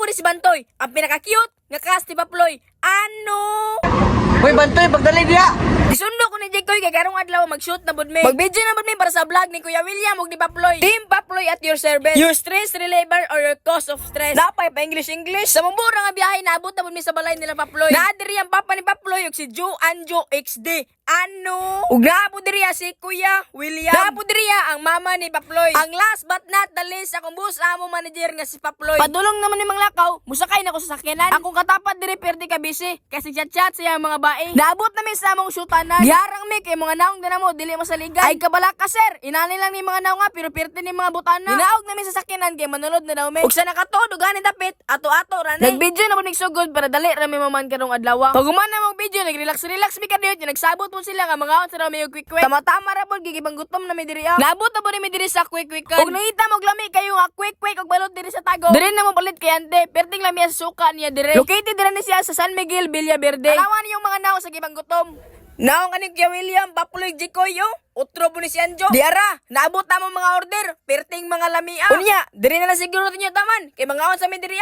ni si Bantoy, ang pinaka-cute nga cast ni Paploy. Ano? Uy, Bantoy, pagdali diya! Isundo ko ni Jikoy kay karong adlaw mag-shoot na budme. Mag-video na budme para sa vlog ni Kuya William ug ni Paploy. Team Paploy at your service. Your stress reliever or your cause of stress. Napay pa English. Sa mambura nga biyahe naabot na budme sa balay nila Paploy. Naadiri ang papa ni Paploy ug si Joe Anjo XD. Ano? Ug naabot diriya si Kuya William. Naabot diriya ang mama ni Paploy. Ang last but not the least akong boss amo manager nga si Paploy. Padulong naman ni mga lakaw, musakay na ko sa sakyanan. Akong katapat diri perdi ka busy kasi chat-chat siya mga bae. Naabot na mi sa among shootanan. Diarang mi kay mga naong dinamo dili mo sa ligay. Ay kabala ka sir, inani lang ni mga naong nga pero perti ni mga butana. Ginaog na mi sa sakyanan kay manulod na daw mi. Ug sa nakatuod ug ganin dapit ato-ato ra ni. Nag-video na mo sugod para dali ra mi maman karong adlaw. Pag human na mong video nagrelax mi kadiyot nagsabot po sila nga mga on sa raw mi quick. Tama-tama ra pod gigibang gutom na mi diri. Naabot na po ni mi diri sa quick. Ug nangita mo lami kayo nga quick ug balot diri sa tago. Diri na mo palit kay ante, perting lami sa suka niya dire. Located dira ni siya sa San Miguel, Villaverde. Alawan yung mga naong sa gibang gutom. Naong kaning Kuya William, Paploy Jikoy yo. Utro po ni si Anjo. Diara, naabot na mo mga order, perting mga lamia. Unya, diri na siguro ninyo taman, kay mga on sa mi diri.